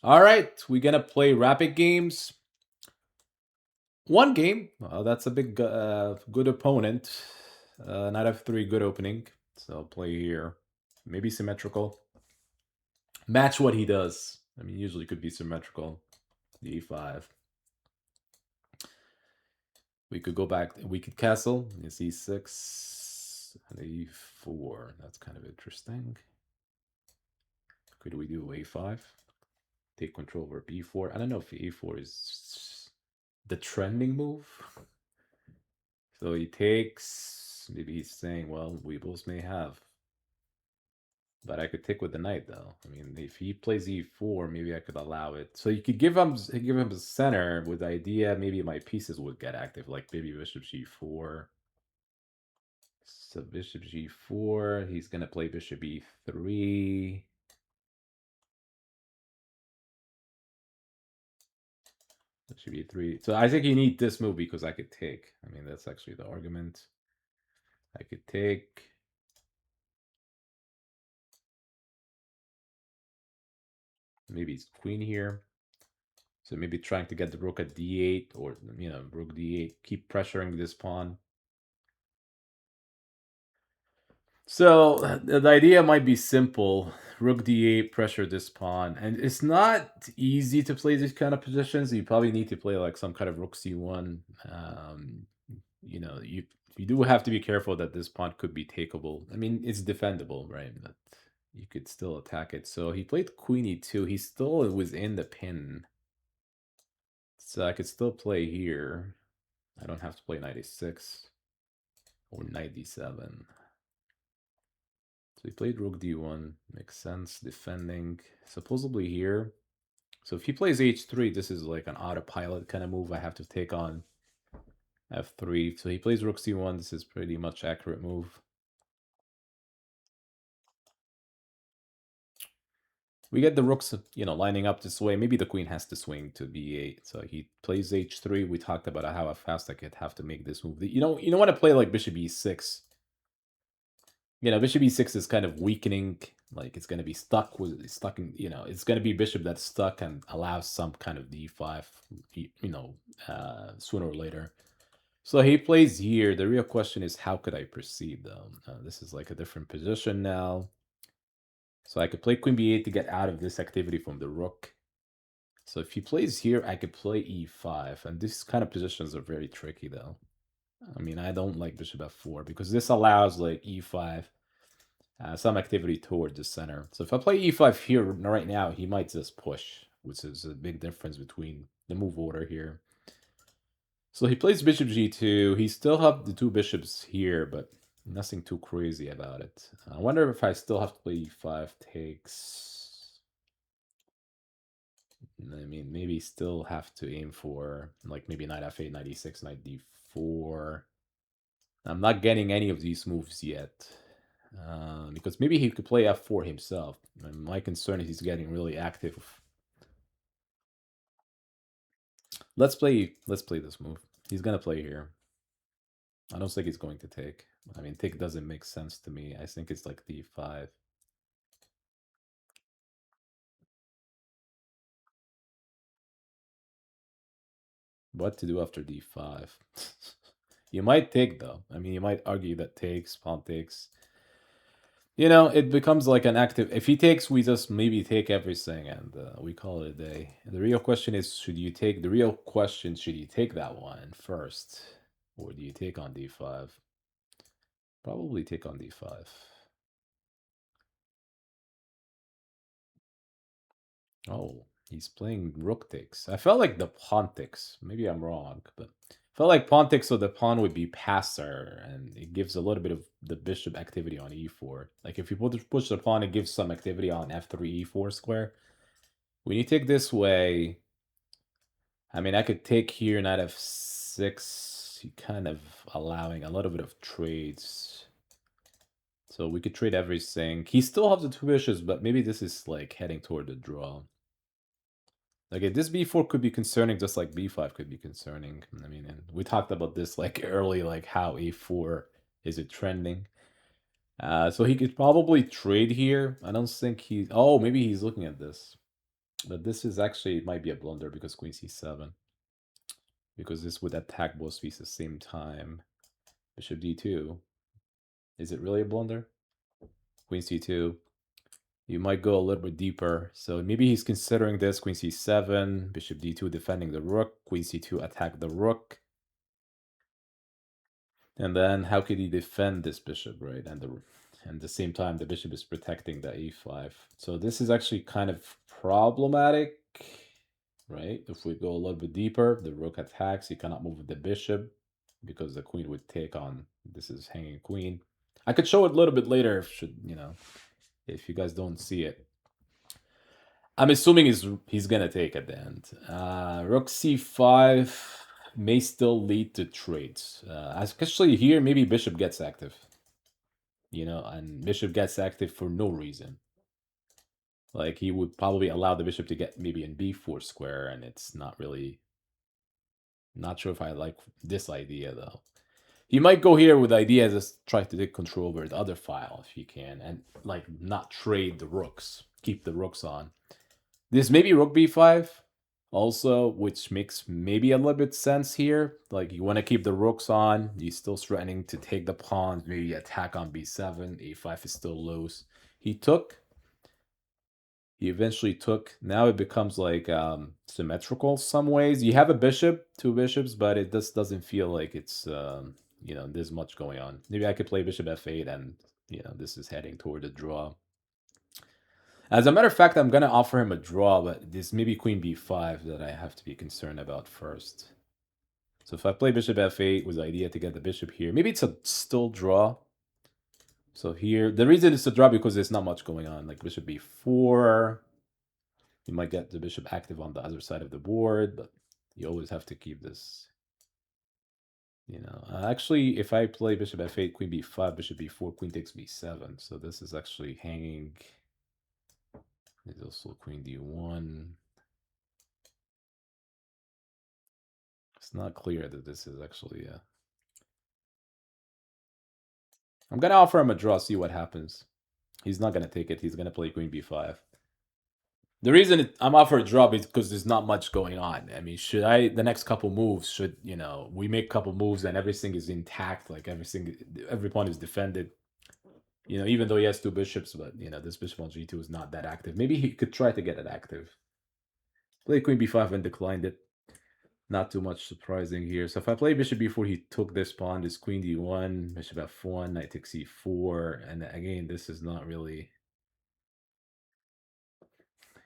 All right, we're gonna play rapid games. One game. That's a big, good opponent. Knight f3, good opening. So I'll play here. Maybe symmetrical. Match what he does. I mean, usually could be symmetrical. E5. We could go back. We could castle. It's e6 and e4. That's kind of interesting. Could we do a5? Take control over b4. I don't know if a4 is the trending move. So he takes. Maybe he's saying, well, we both may have. But I could take with the knight, though. I mean, if he plays e4, maybe I could allow it. So you could give him the center with the idea maybe my pieces would get active, like maybe bishop g4. So bishop g4, he's gonna play bishop e3. Bishop e3. So I think you need this move because I could take. I mean, that's actually the argument. I could take. Maybe it's queen here. So maybe trying to get the rook at d8 or, rook d8, keep pressuring this pawn. So the idea might be simple. Rook d8, pressure this pawn. And it's not easy to play these kind of positions. You probably need to play like some kind of rook c1. You do have to be careful that this pawn could be takeable. I mean, it's defendable, right? But you could still attack it. So he played queen e2. He's still within the pin. So I could still play here. I don't have to play knight a6 or knight d7. So he played rook d1. Makes sense. Defending. Supposedly here. So if he plays h3, this is like an autopilot kind of move. I have to take on f3. So he plays rook c1. This is pretty much accurate move. We get the rooks, lining up this way. Maybe the queen has to swing to b8. So he plays h3. We talked about how fast I could have to make this move. You don't want to play like bishop e6. Bishop e6 is kind of weakening. Like it's going to be stuck in, it's going to be bishop that's stuck and allows some kind of d5, sooner or later. So he plays here. The real question is, how could I proceed, though? This is like a different position now. So I could play queen b8 to get out of this activity from the rook. So if he plays here, I could play e5. And these kind of positions are very tricky, though. I mean, I don't like bishop f4 because this allows like e5, some activity toward the center. So if I play e5 here right now, he might just push, which is a big difference between the move order here. So he plays bishop g2. He still have the two bishops here, but nothing too crazy about it. I wonder if I still have to play e5 takes. I mean, maybe still have to aim for like maybe knight f8, knight e6, knight d4. I'm not getting any of these moves yet. Because maybe he could play f4 himself. And my concern is he's getting really active. Let's play this move. He's gonna play here. I don't think he's going to take. I mean, take doesn't make sense to me. I think it's like d5. What to do after d5? You might take, though. I mean, you might argue that takes, pawn takes. It becomes like an active. If he takes, we just maybe take everything and we call it a day. The real question is, should you take that one first? Or do you take on d5? Probably take on d5. Oh, he's playing rook takes. I felt like the pawn takes. Maybe I'm wrong, but I felt like pawn takes so the pawn would be passer, and it gives a little bit of the bishop activity on e4. Like if you push the pawn, it gives some activity on f3 e4 square. When you take this way, I mean, I could take here knight f6, kind of allowing a little bit of trades. So we could trade everything. He still has the two bishops, but maybe this is like heading toward the draw. Okay, this b4 could be concerning, just like b5 could be concerning. I mean, and we talked about this like early, like how a4 is it trending. So he could probably trade here. I don't think he. Oh, maybe he's looking at this. But this is actually, it might be a blunder because queen c7. Because this would attack both pieces at the same time. Bishop d2. Is it really a blunder? Queen c2. You might go a little bit deeper. So maybe he's considering this. Queen c7, bishop d2 defending the rook, queen c2 attack the rook. And then how could he defend this bishop, right? And at the same time, the bishop is protecting the e5. So this is actually kind of problematic, right? If we go a little bit deeper, the rook attacks. He cannot move with the bishop because the queen would take on. This is hanging queen. I could show it a little bit later if if you guys don't see it. I'm assuming he's gonna take at the end. Rook c5 may still lead to trades. Especially here, maybe bishop gets active. And bishop gets active for no reason. Like he would probably allow the bishop to get maybe in b4 square, and it's not really. Not sure if I like this idea though. He might go here with the idea just try to take control over the other file if he can, and like not trade the rooks, keep the rooks on. This maybe rook b5 also, which makes maybe a little bit sense here. Like you want to keep the rooks on, you're still threatening to take the pawns, maybe attack on b7, a5 is still loose. He took, he eventually took. Now it becomes like symmetrical some ways. You have a bishop, two bishops, but it just doesn't feel like it's there's much going on. Maybe I could play bishop f8 and this is heading toward a draw. As a matter of fact, I'm gonna offer him a draw, but this maybe queen b5 that I have to be concerned about first. So if I play bishop f8 with the idea to get the bishop here, maybe it's a still draw. So here, the reason it's a draw because there's not much going on. Like bishop b4, you might get the bishop active on the other side of the board, but you always have to keep this. Actually, if I play bishop f8, queen b5, bishop b4, queen takes b7. So this is actually hanging. There's also queen d1. It's not clear that this is actually I'm gonna offer him a draw, see what happens. He's not gonna take it. He's gonna play queen b5. The reason I'm offered a draw is because there's not much going on. I mean, the next couple moves, we make a couple moves and everything is intact, like every pawn is defended. Even though he has two bishops, but this bishop on g2 is not that active. Maybe he could try to get it active. Play queen b5 and declined it. Not too much surprising here. So if I play bishop b4, he took this pawn, this queen d1, bishop f1, knight takes e4, and again, this is not really.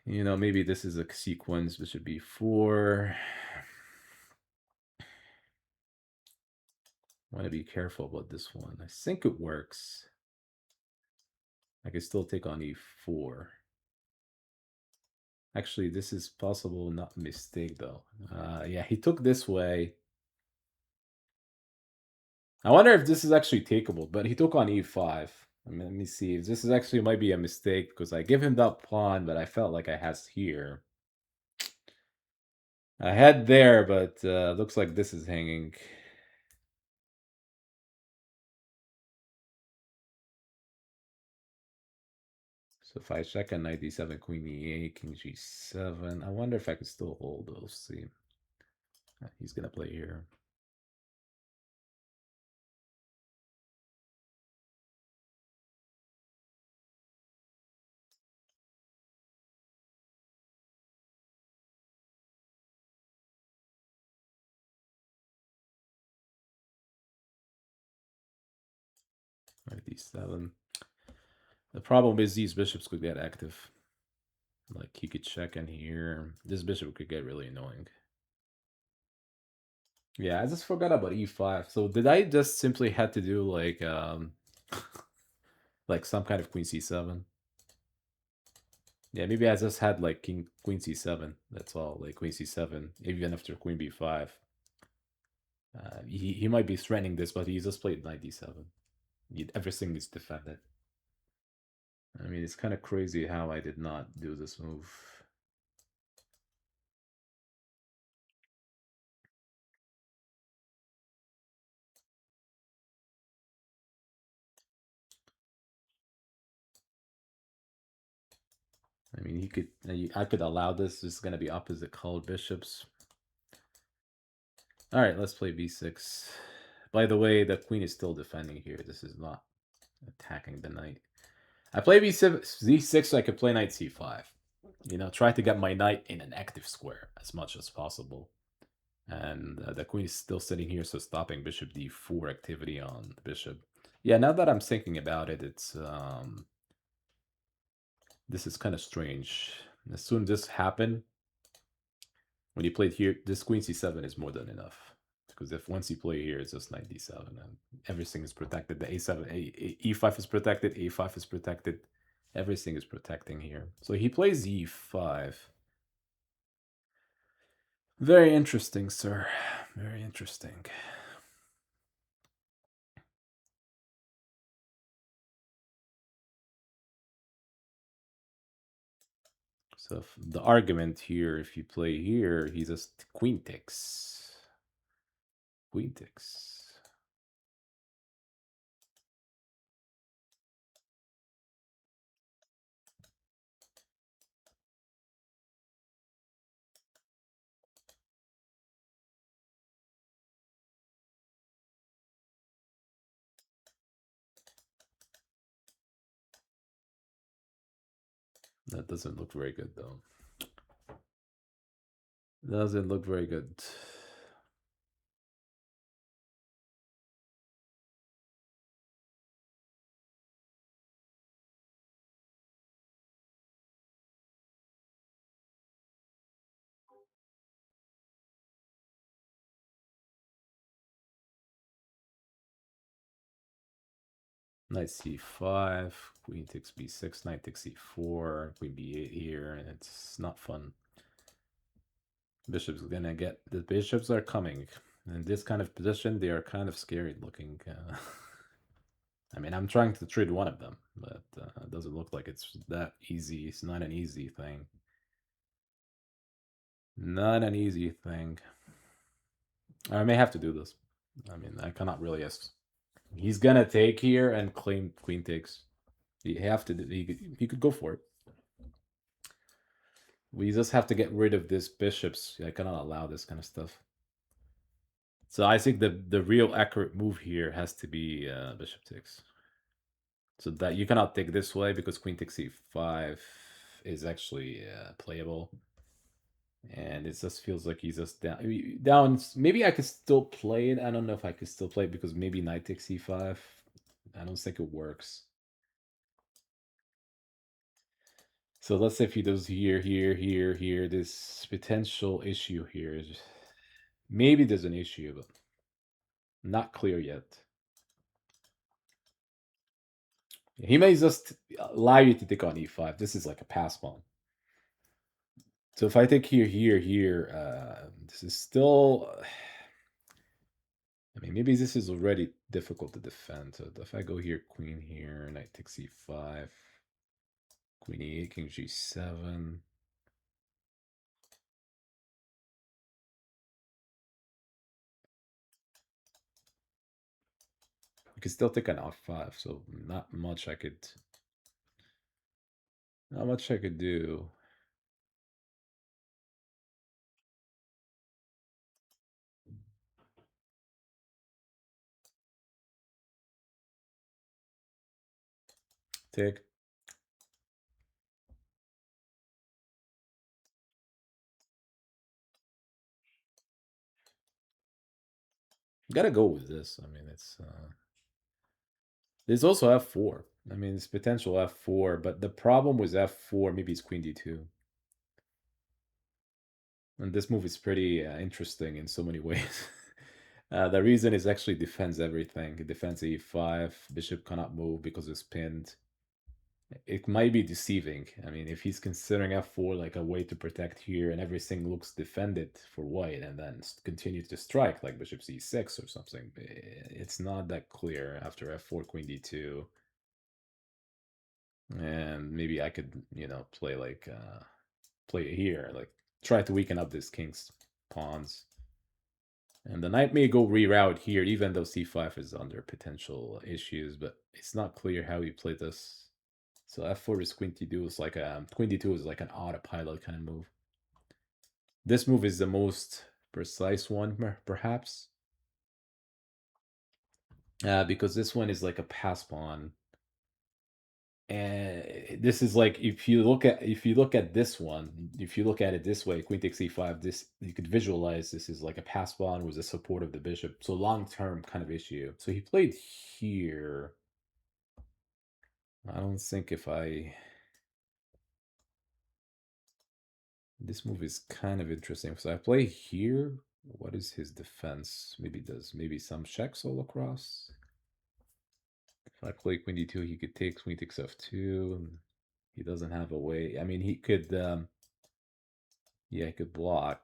Maybe this is a sequence, bishop b4. Want to be careful about this one. I think it works. I can still take on e4. Actually, this is possible, not a mistake though. Yeah, he took this way. I wonder if this is actually takeable, but he took on e5. I mean, let me see if this is actually might be a mistake because I give him that pawn, but I felt like I has here. I had there, but looks like this is hanging. So if I check on knight d7, queen e8, king g7, I wonder if I could still hold those. See, he's gonna play here. Knight d7. The problem is these bishops could get active. Like he could check in here. This bishop could get really annoying. Yeah, I just forgot about e5. So did I just simply had to do like like some kind of queen c7? Yeah, maybe I just had like queen c7. That's all. Like queen c7, even after queen b5. He might be threatening this, but he just played knight d7. Everything is defended. I mean, it's kind of crazy how I did not do this move. I mean, he could. I could allow this. This is gonna be opposite colored bishops. All right, let's play b6. By the way, the queen is still defending here. This is not attacking the knight. I play b7, z6 so I could play knight c5. You know, try to get my knight in an active square as much as possible. And the queen is still sitting here, so stopping bishop d4 activity on the bishop. Yeah, now that I'm thinking about it, it's this is kind of strange. As soon as this happened, when you played here, this queen c7 is more than enough. Because if once you play here, it's just knight d7 and everything is protected. The a7, e5 is protected, a5 is protected. Everything is protecting here. So he plays e5. Very interesting, sir. Very interesting. So the argument here, if you play here, he just queen takes. Queen takes. That doesn't look very good, though. Doesn't look very good. Knight c5, queen takes b6, knight takes c4, queen b8 here, and it's not fun. Bishop's gonna get... The bishops are coming. In this kind of position, they are kind of scary looking. I mean, I'm trying to trade one of them, but it doesn't look like it's that easy. It's not an easy thing. Not an easy thing. I may have to do this. I mean, I cannot really ask. He's gonna take here and claim queen takes. You have to. He could go for it. We just have to get rid of this bishops. I cannot allow this kind of stuff. So I think the real accurate move here has to be bishop takes. So that you cannot take this way because queen takes c5 is actually playable. And it just feels like he's just down. Maybe I could still play it. I don't know if I could still play it because maybe knight takes c5. I don't think it works. So let's say if he does here, here, here, here, this potential issue here is maybe there's an issue, but not clear yet. He may just allow you to take on e5. This is like a pass pawn. So if I take here, here, here, this is still... I mean, maybe this is already difficult to defend. So if I go here, queen here, knight takes e5, queen e8, king g7. You can still take an f5, so not much I could do. Take. Gotta go with this. I mean, it's there's also f4. I mean, it's potential f4, but the problem with f4, maybe it's queen d2. And this move is pretty interesting in so many ways. The reason is actually defends everything. It defends e5. Bishop cannot move because it's pinned. It might be deceiving. I mean, if he's considering f4 like a way to protect here and everything looks defended for white and then continue to strike like bishop c6 or something, it's not that clear after f4, queen d2. And maybe I could, you know, play like, play it here, like try to weaken up this king's pawns. And the knight may go reroute here, even though c5 is under potential issues, but it's not clear how he played this. So f4 is queen d2 is like a queen d2 is like an autopilot kind of move. This move is the most precise one, perhaps, because this one is like a pass pawn. And this is like if you look at this one, if you look at it this way, queen takes e5, this you could visualize this is like a pass pawn with the support of the bishop. So long-term kind of issue. So he played here. I don't think if I this move is kind of interesting. So I play here. What is his defense? Maybe does maybe some checks all across. If I play queen d2, he could take queen takes f2. He doesn't have a way. I mean, he could yeah, he could block.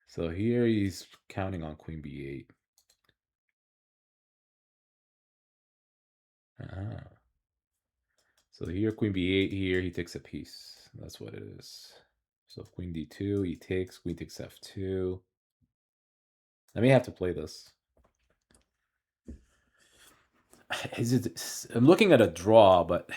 So here he's counting on queen b8. Ah. So here queen b8, here he takes a piece. That's what it is. So queen d2, he takes, queen takes f2. I may have to play this. Is it? I'm looking at a draw, but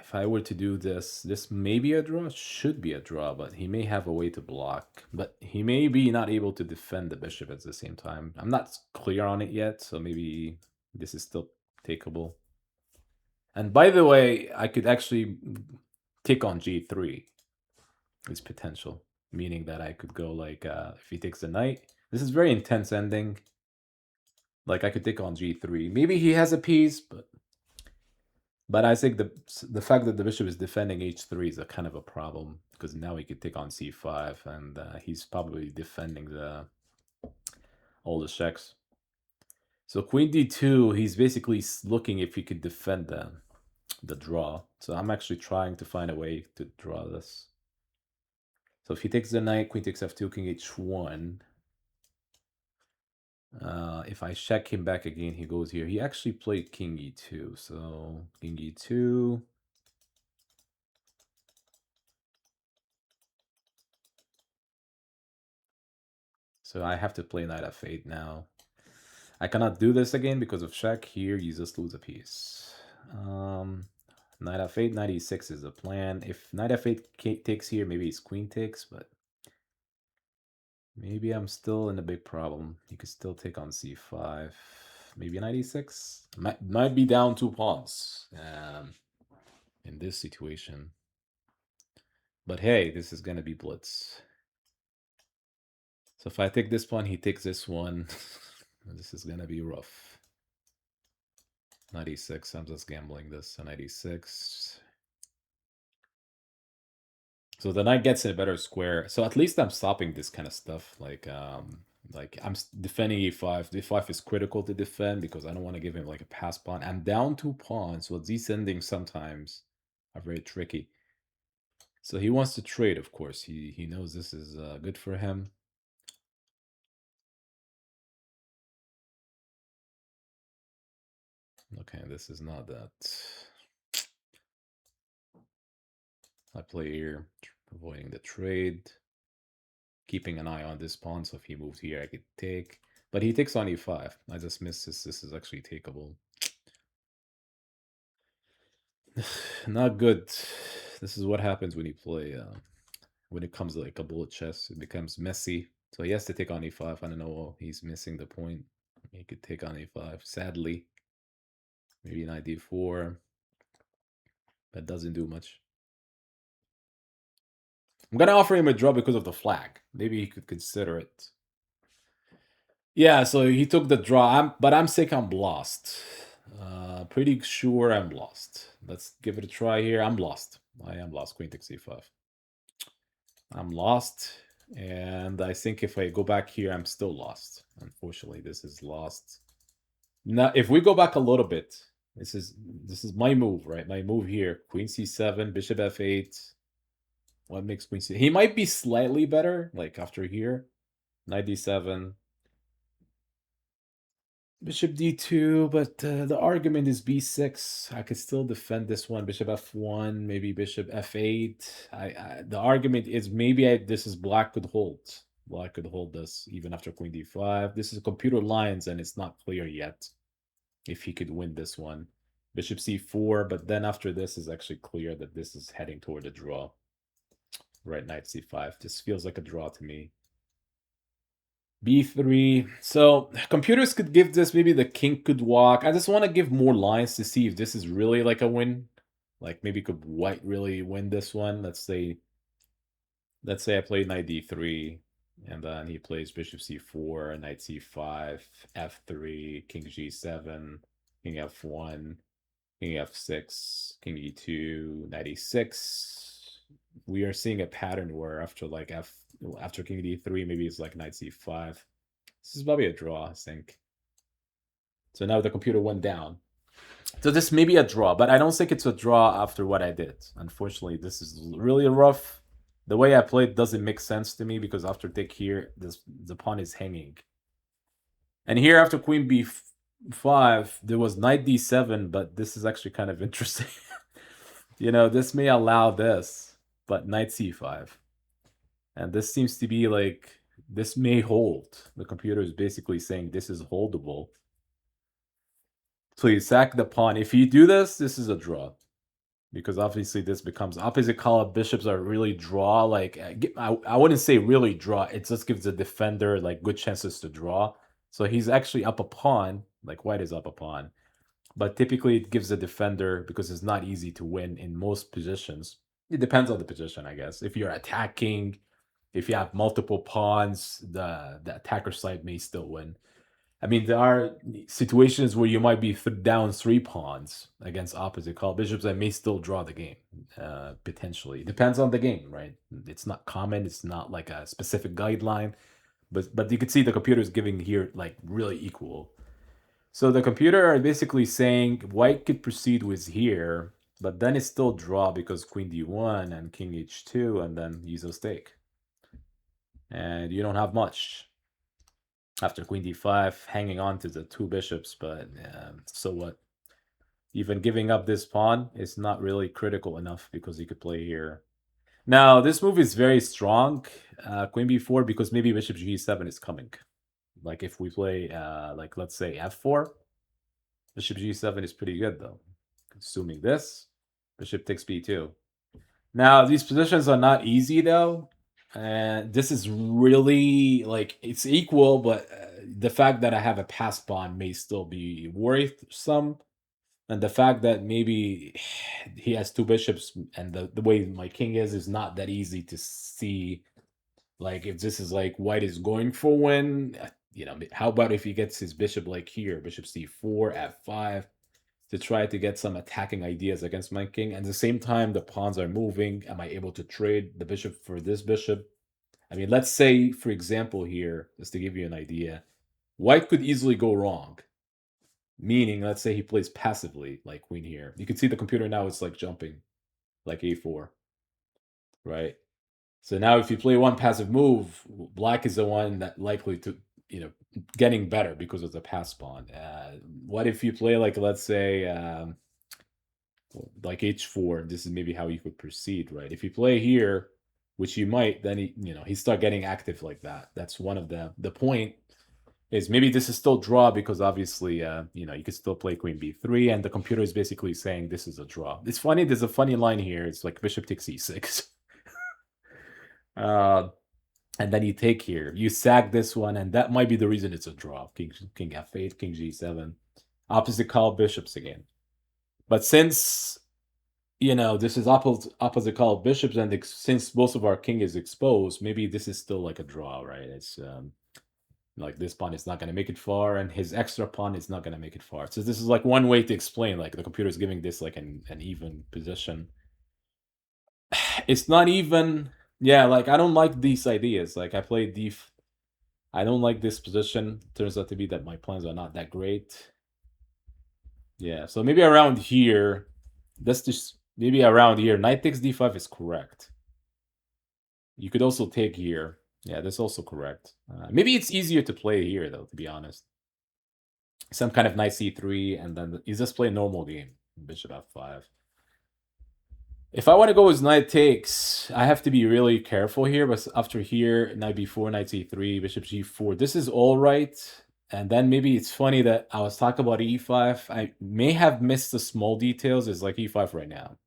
if I were to do this, this may be a draw. Should be a draw, but he may have a way to block. But he may be not able to defend the bishop at the same time. I'm not clear on it yet, so maybe this is still takeable. And by the way, I could actually tick on g3. Is potential, meaning that I could go like if he takes the knight. This is very intense ending. Like I could tick on g3. Maybe he has a piece, but I think the fact that the bishop is defending h3 is a kind of a problem because now he could take on c5 and he's probably defending the all the checks. So queen d2, he's basically looking if he could defend the draw. So I'm actually trying to find a way to draw this. So if he takes the knight, queen takes f2, king h1. If I check him back again, he goes here. He actually played king e2. So king e2. So I have to play knight f8 now. I cannot do this again because of check. Here, you just lose a piece. Knight f8, knight e6 is the plan. If knight f8 takes here, maybe it's queen takes, but maybe I'm still in a big problem. You could still take on c5. Maybe knight e6. Might be down 2 pawns in this situation. But hey, this is going to be blitz. So if I take this pawn, he takes this one. This is going to be rough. 96. I'm just gambling this. 96. So the knight gets in a better square. So at least I'm stopping this kind of stuff. Like I'm defending e5. d5 is critical to defend because I don't want to give him like a pass pawn. I'm down 2 pawns, so these endings sometimes are very tricky. So he wants to trade, of course. He knows this is good for him. Okay, this is not that. I play here, avoiding the trade. Keeping an eye on this pawn, so if he moves here, I could take. But he takes on e5. I just missed this. This is actually takeable. Not good. This is what happens when you play, when it comes like a bullet chess. It becomes messy. So he has to take on e5. I don't know. He's missing the point. He could take on e5. Sadly. Maybe knight d4. That doesn't do much. I'm going to offer him a draw because of the flag. Maybe he could consider it. Yeah, so he took the draw, but I'm sick. I'm lost. Pretty sure I'm lost. Let's give it a try here. I'm lost. I am lost. Queen takes c5. I'm lost, and I think if I go back here, I'm still lost. Unfortunately, this is lost. Now, if we go back a little bit, this is my move, right? My move here: Queen c7, Bishop f8. What makes Queen c? He might be slightly better, like after here, Knight d7. Bishop d2, but the argument is b6. I could still defend this one. Bishop f1, maybe bishop f8. The argument is maybe this is black could hold. Black could hold this even after queen d5. This is computer lines, and it's not clear yet if he could win this one. Bishop c4, but then after this is actually clear that this is heading toward a draw. Right, knight c5. This feels like a draw to me. b3. So computers could give this, maybe the king could walk. I just want to give more lines to see if this is really like a win. Like maybe could white really win this one? Let's say I play knight d3, and then he plays bishop c4, knight c5, f3, king g7, king f1, king f6, king e2, knight e6. We are seeing a pattern where after after king d3, maybe it's like knight c5. This is probably a draw, I think. So now the computer went down. So this may be a draw, but I don't think it's a draw after what I did. Unfortunately, this is really rough. The way I played doesn't make sense to me because after take here, the pawn is hanging. And here after queen b5, there was knight d7, but this is actually kind of interesting. This may allow this, but knight c5. And this seems to be like, this may hold. The computer is basically saying this is holdable. Please sack the pawn. If you do this, this is a draw. Because obviously this becomes opposite color bishops are really draw. Like, I wouldn't say really draw. It just gives the defender like good chances to draw. So he's actually up a pawn. Like white is up a pawn. But typically it gives the defender, because it's not easy to win in most positions. It depends on the position, I guess. If you're attacking, if you have multiple pawns, the attacker side may still win. I mean, there are situations where you might be down 3 pawns against opposite color bishops and may still draw the game, potentially. Depends on the game, right? It's not common. It's not like a specific guideline. But you can see the computer is giving here like really equal. So the computer are basically saying white could proceed with here, but then it's still draw because queen d1 and king h2, and then use a stake. And you don't have much after queen d5, hanging on to the 2 bishops, but so what? Even giving up this pawn is not really critical enough because you could play here. Now, this move is very strong, queen b4, because maybe bishop g7 is coming. Like if we play, like let's say f4, bishop g7 is pretty good though. Assuming this, bishop takes b2. Now, these positions are not easy though. And this is really like it's equal, but the fact that I have a pass pawn may still be worrisome. And the fact that maybe he has 2 bishops and the way my king is not that easy to see. Like if this is like white is going for win, how about if he gets his bishop like here, bishop c4, f5, to try to get some attacking ideas against my king. And at the same time, the pawns are moving. Am I able to trade the bishop for this bishop? I mean, let's say, for example, here, just to give you an idea, white could easily go wrong. Meaning, let's say he plays passively, like queen here. You can see the computer now is like jumping, like a4, right? So now if you play one passive move, black is the one that likely to, getting better because of the pass pawn. What if you play like, let's say, like h4, this is maybe how you could proceed, right? If you play here, which you might, then he start getting active like that. That's one of the point is maybe this is still draw because obviously, you could still play queen b3, and the computer is basically saying this is a draw. It's funny, there's a funny line here. It's like bishop takes e6. And then you take here. You sag this one, and that might be the reason it's a draw. King f8, king g7. Opposite call bishops again. But since, this is opposite call bishops, and since most of our king is exposed, maybe this is still like a draw, right? It's like this pawn is not going to make it far, and his extra pawn is not going to make it far. So this is like one way to explain, like the computer is giving this like an even position. It's not even, yeah, like I don't like these ideas. Like I play I don't like this position. Turns out to be that my plans are not that great. Yeah, so maybe around here, that's just maybe around here. Knight takes d5 is correct. You could also take here. Yeah, that's also correct. Maybe it's easier to play here, though, to be honest. Some kind of knight c3, and then you just play a normal game. Bishop f5. If I want to go with knight takes, I have to be really careful here. But after here, knight b4, knight c3, bishop g4. This is all right. And then maybe it's funny that I was talking about e5. I may have missed the small details. It's like e5 right now.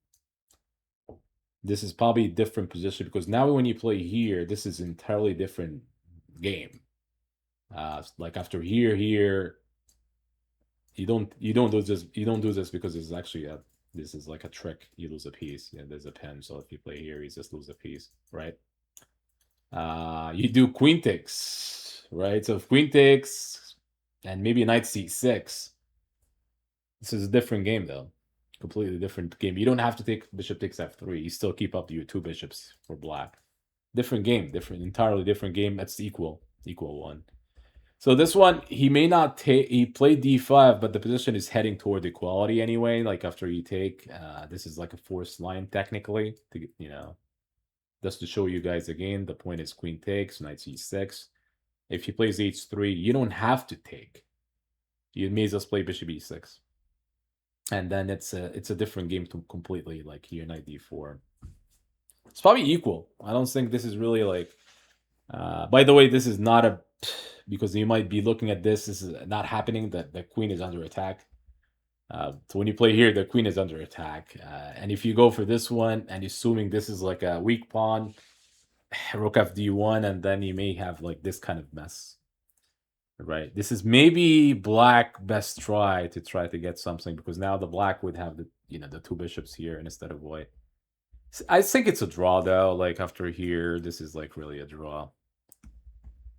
This is probably a different position because now when you play here, this is entirely different game. Like after here, you don't do this because it's actually a this is like a trick. You lose a piece. Yeah, there's a pen. So if you play here, you just lose a piece, right? You do queen takes, right? So if queen takes and maybe knight c6. This is a different game though. Completely different game. You don't have to take bishop takes f3. You still keep up your two bishops for black. Different game, entirely different game. That's equal one. So this one, he may not take. He played d5, but the position is heading toward equality anyway. Like after you take, this is like a forced line technically. To just to show you guys again, the point is queen takes, knight c6. If he plays h3, you don't have to take. You may just play bishop e6, and then it's a different game completely. Like here, knight d4. It's probably equal. I don't think this is really like. By the way, this is not a because you might be looking at this. This is not happening. That the queen is under attack. So when you play here, the queen is under attack. And if you go for this one, and assuming this is like a weak pawn, rook f d1, and then you may have like this kind of mess. Right. This is maybe black best try to get something because now the black would have the the two bishops here instead of white. I think it's a draw though. Like after here, this is like really a draw.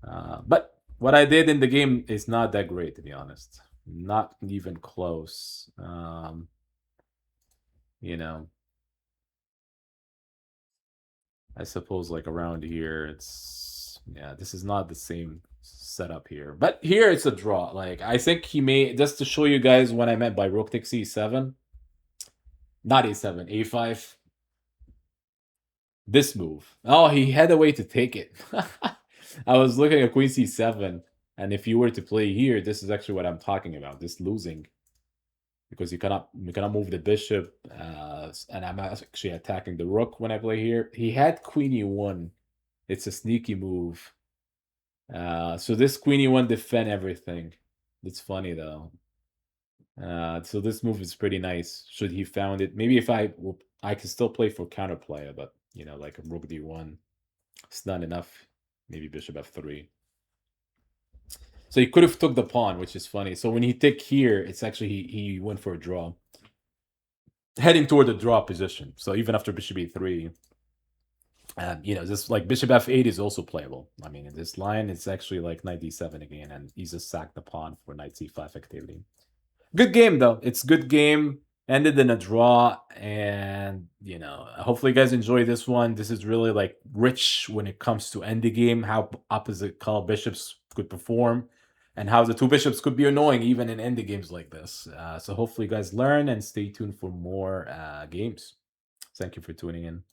But what I did in the game is not that great, to be honest. Not even close. You know, I suppose like around here, it's yeah. This is not the same setup here, but here it's a draw. Like I think he may just to show you guys what I meant by rook takes e7, not a7, a5. This move. Oh, he had a way to take it. I was looking at queen c7, and if you were to play here, this is actually what I'm talking about. This losing because you cannot move the bishop, and I'm actually attacking the rook when I play here. He had queen e1. It's a sneaky move. So this queen e1 defend everything. It's funny though. So this move is pretty nice. Should he found it? Maybe if I could still play for counterplay, but like a rook d1, it's not enough. Maybe bishop f3. So he could have took the pawn, which is funny. So when he took here, it's actually he went for a draw, heading toward the draw position. So even after bishop e3, this like bishop f8 is also playable. I mean, in this line, it's actually like knight d7 again, and he just sacked the pawn for knight c5 activity. Good game though. It's good game. Ended in a draw, and hopefully you guys enjoy this one. This is really like rich when it comes to endgame, how opposite color bishops could perform, and how the two bishops could be annoying even in endgames like this. So hopefully you guys learn and stay tuned for more games. Thank you for tuning in.